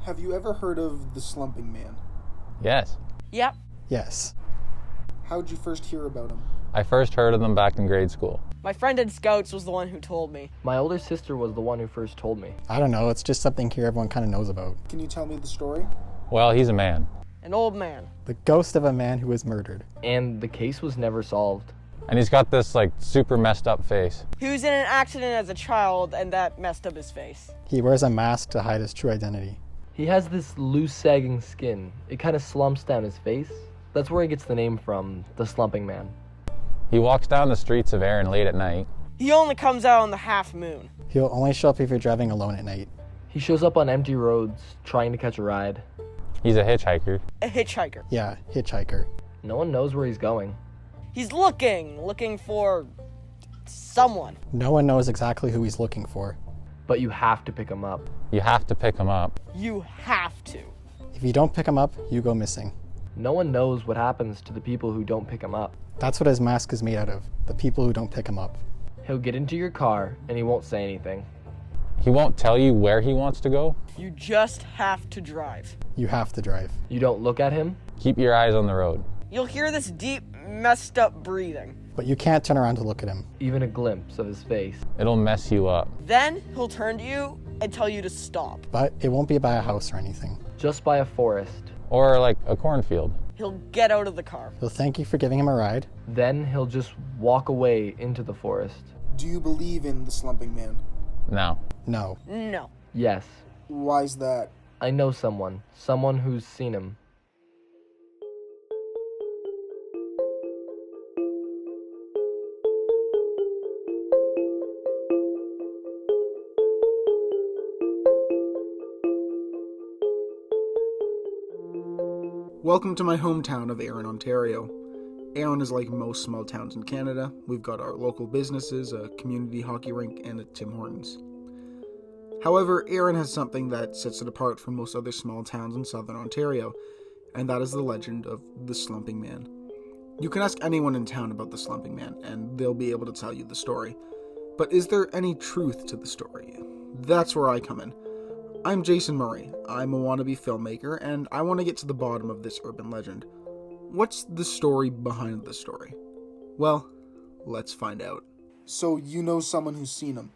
Have you ever heard of the Slumping Man? Yes. Yep. Yes. How'd you first hear about him? I first heard of them back in grade school. My friend in Scouts was the one who told me. My older sister was the one who first told me. I don't know, it's just something here everyone kind of knows about. Can you tell me the story? Well, he's a man. An old man. The ghost of a man who was murdered. And the case was never solved. And he's got this, super messed up face. He was in an accident as a child, and that messed up his face. He wears a mask to hide his true identity. He has this loose sagging skin. It kind of slumps down his face. That's where he gets the name from, the Slumping Man. He walks down the streets of Erin late at night. He only comes out on the half moon. He'll only show up if you're driving alone at night. He shows up on empty roads, trying to catch a ride. He's a hitchhiker. A hitchhiker. Yeah, hitchhiker. No one knows where he's going. He's looking for someone. No one knows exactly who he's looking for. But you have to pick him up. You have to pick him up. You have to. If you don't pick him up, you go missing. No one knows what happens to the people who don't pick him up. That's what his mask is made out of, the people who don't pick him up. He'll get into your car, and he won't say anything. He won't tell you where he wants to go. You just have to drive. You have to drive. You don't look at him. Keep your eyes on the road. You'll hear this deep, messed up breathing. But you can't turn around to look at him. Even a glimpse of his face. It'll mess you up. Then he'll turn to you and tell you to stop. But it won't be by a house or anything. Just by a forest. Or a cornfield. He'll get out of the car. He'll thank you for giving him a ride. Then he'll just walk away into the forest. Do you believe in the Slumping Man? No. No. No. Yes. Why's that? I know someone who's seen him. Welcome to my hometown of Erin, Ontario. Erin is like most small towns in Canada. We've got our local businesses, a community hockey rink, and a Tim Hortons. However, Erin has something that sets it apart from most other small towns in southern Ontario, and that is the legend of the Slumping Man. You can ask anyone in town about the Slumping Man, and they'll be able to tell you the story. But is there any truth to the story? That's where I come in. I'm Jason Murray. I'm a wannabe filmmaker, and I want to get to the bottom of this urban legend. What's the story behind the story? Well, let's find out. So you know someone who's seen him?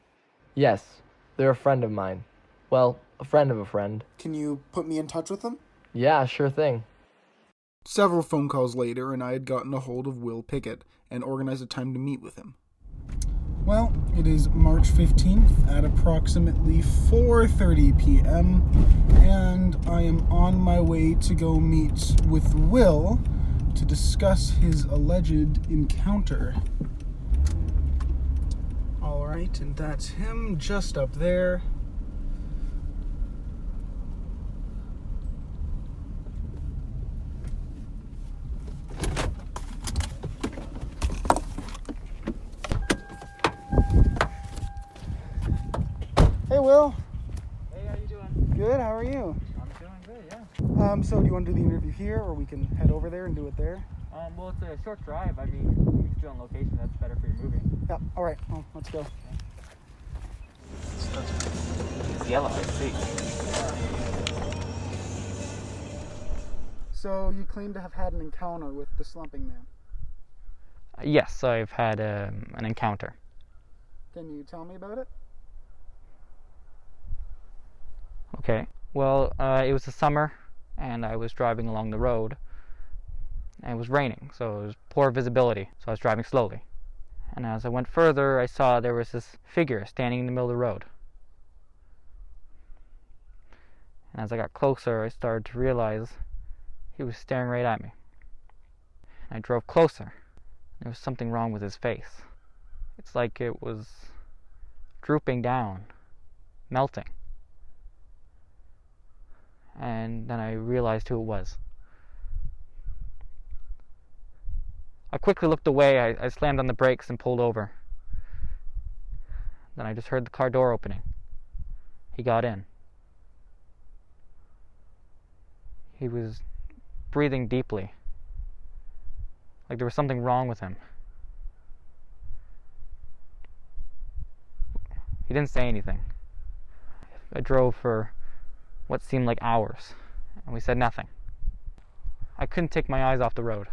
Yes, they're a friend of mine. Well, a friend of a friend. Can you put me in touch with them? Yeah, sure thing. Several phone calls later, and I had gotten a hold of Will Pickett and organized a time to meet with him. Well, it is March 15th at approximately 4:30 p.m., and I am on my way to go meet with Will to discuss his alleged encounter. Alright, and that's him just up there. Hey, Will. Hey, how you doing? Good, how are you? I'm doing good, yeah. So do you want to do the interview here, or we can head over there and do it there? Well, it's a short drive. I mean, we can do it on location. That's better for your movie. Yeah, alright, well, let's go. It's yellow, I see. So you claim to have had an encounter with the Slumping Man. Yes, I've had an encounter. Can you tell me about it? Okay. Well, it was the summer, and I was driving along the road, and it was raining, so it was poor visibility, so I was driving slowly. And as I went further, I saw there was this figure standing in the middle of the road. And as I got closer, I started to realize he was staring right at me. And I drove closer. There was something wrong with his face. It's like it was drooping down, melting. And then I realized who it was. I quickly looked away. I slammed on the brakes and pulled over. Then I just heard the car door opening. He got in. He was breathing deeply, like there was something wrong with him. He didn't say anything. I drove for what seemed like hours, and we said nothing. I couldn't take my eyes off the road.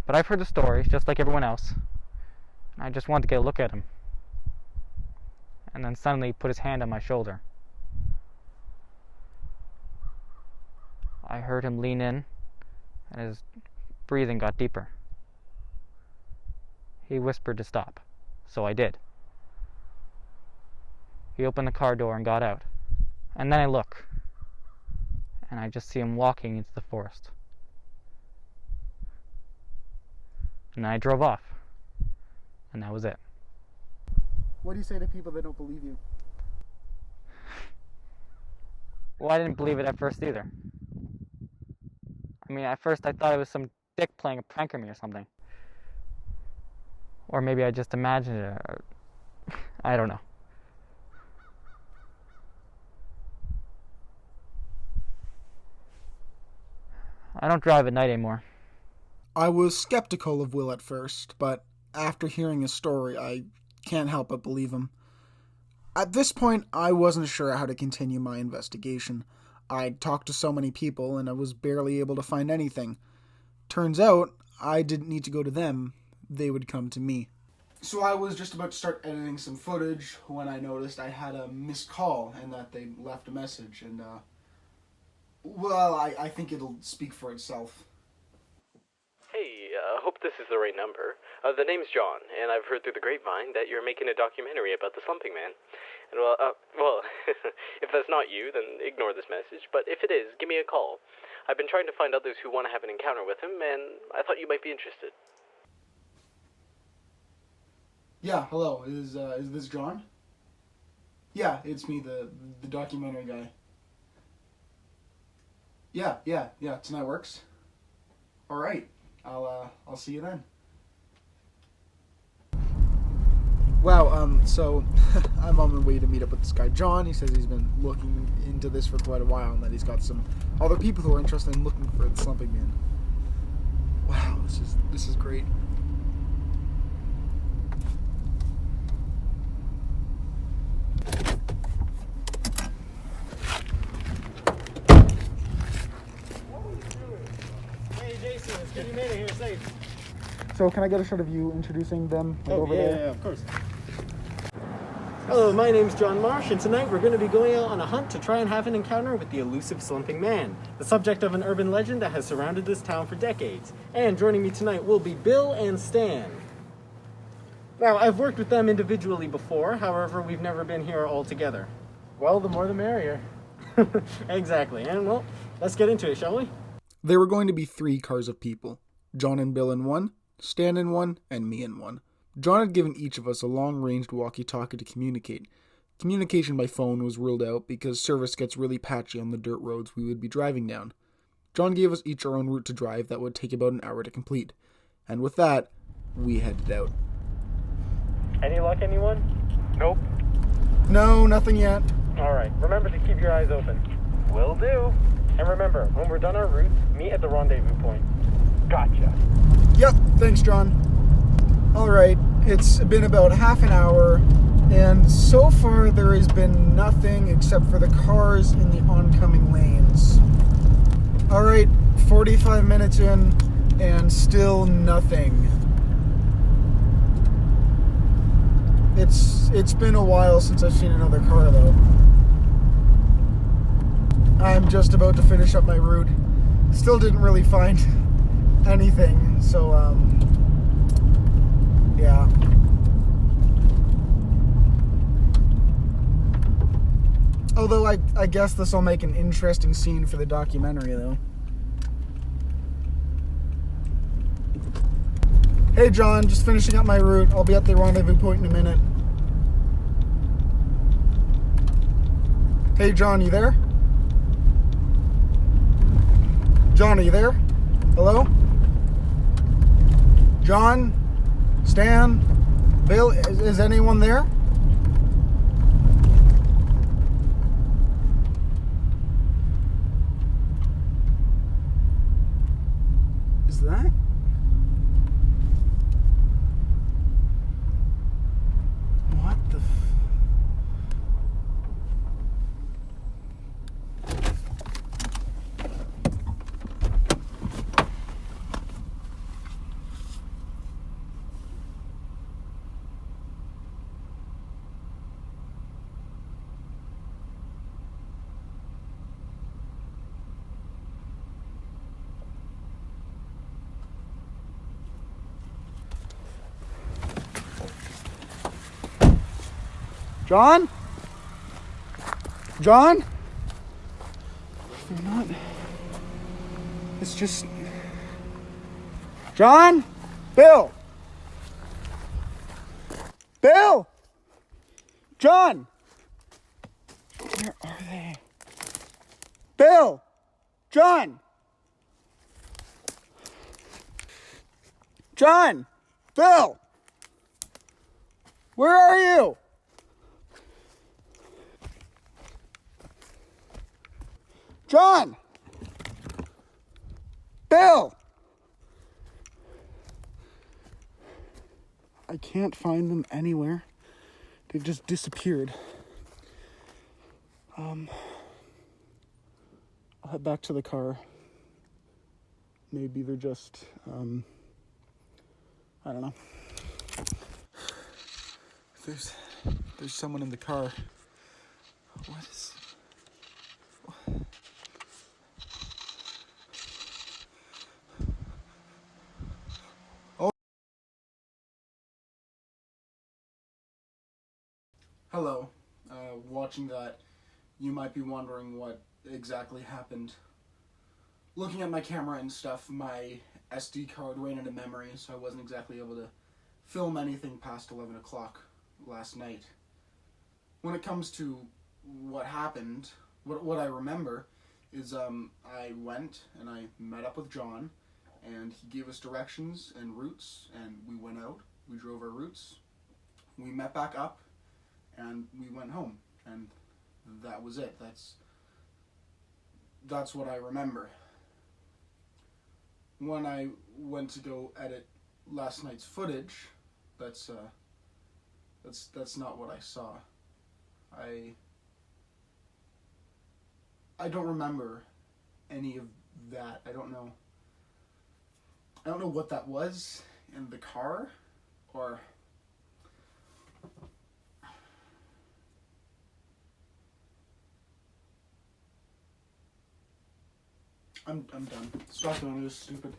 But I've heard the stories, just like everyone else, and I just wanted to get a look at him. And then suddenly he put his hand on my shoulder. I heard him lean in, and his breathing got deeper. He whispered to stop, so I did. He opened the car door and got out. And then I look, and I just see him walking into the forest. And then I drove off, and that was it. What do you say to people that don't believe you? Well, I didn't believe it at first either. I mean, at first I thought it was some dick playing a prank on me or something. Or maybe I just imagined it, or I don't know. I don't drive at night anymore. I was skeptical of Will at first, but after hearing his story, I can't help but believe him. At this point, I wasn't sure how to continue my investigation. I'd talked to so many people, and I was barely able to find anything. Turns out, I didn't need to go to them. They would come to me. So I was just about to start editing some footage when I noticed I had a missed call and that they left a message, and, well, I think it'll speak for itself. Hey, hope this is the right number. The name's John, and I've heard through the grapevine that you're making a documentary about the Slumping Man. And well, if that's not you, then ignore this message, but if it is, give me a call. I've been trying to find others who want to have an encounter with him, and I thought you might be interested. Yeah, hello, is this John? Yeah, it's me, the documentary guy. Yeah, tonight works. Alright, I'll see you then. Wow, so I'm on my way to meet up with this guy John. He says he's been looking into this for quite a while and that he's got some other people who are interested in looking for the Slumping Man. Wow, this is great. Hey Jason, it's good you made it here safe. So can I get a shot of you introducing them over there? Yeah, of course. Hello, my name's John Marsh, and tonight we're going to be going out on a hunt to try and have an encounter with the elusive Slumping Man, the subject of an urban legend that has surrounded this town for decades. And joining me tonight will be Bill and Stan. Now, I've worked with them individually before, however, we've never been here all together. Well, the more the merrier. Exactly, and well, let's get into it, shall we? There were going to be 3 cars of people. John and Bill in one, Stan in one, and me in one. John had given each of us a long-ranged walkie-talkie to communicate. Communication by phone was ruled out because service gets really patchy on the dirt roads we would be driving down. John gave us each our own route to drive that would take about an hour to complete. And with that, we headed out. Any luck, anyone? Nope. No, nothing yet. Alright, remember to keep your eyes open. Will do. And remember, when we're done our route, meet at the rendezvous point. Gotcha. Yep, thanks, John. Alright, it's been about half an hour, and so far there has been nothing except for the cars in the oncoming lanes. Alright, 45 minutes in, and still nothing. It's been a while since I've seen another car, though. I'm just about to finish up my route. Still didn't really find anything, so, yeah. Although I guess this will make an interesting scene for the documentary, though. Hey John, just finishing up my route. I'll be at the rendezvous point in a minute. Hey John, you there? John, are you there? Hello? John? Stan? Bill? Is anyone there? Is that? What the John? John? They're not. It's just. John? Bill? Bill? John? Where are they? Bill? John? John? Bill? Where are you? John? Bill? I can't find them anywhere. They've just disappeared. I'll head back to the car. Maybe they're just, I don't know. There's someone in the car. What is... Oh. Hello. Watching that, you might be wondering what exactly happened. Looking at my camera and stuff, my SD card ran into memory, so I wasn't exactly able to film anything past 11 o'clock last night. When it comes to what happened, what I remember is I went and I met up with John, and he gave us directions and routes, and we went out, we drove our routes, we met back up, and we went home, and that was it. That's what I remember. When I went to go edit last night's footage, that's not what I saw. I don't remember any of that. I don't know what that was in the car, or I'm done. Stop doing this, stupid.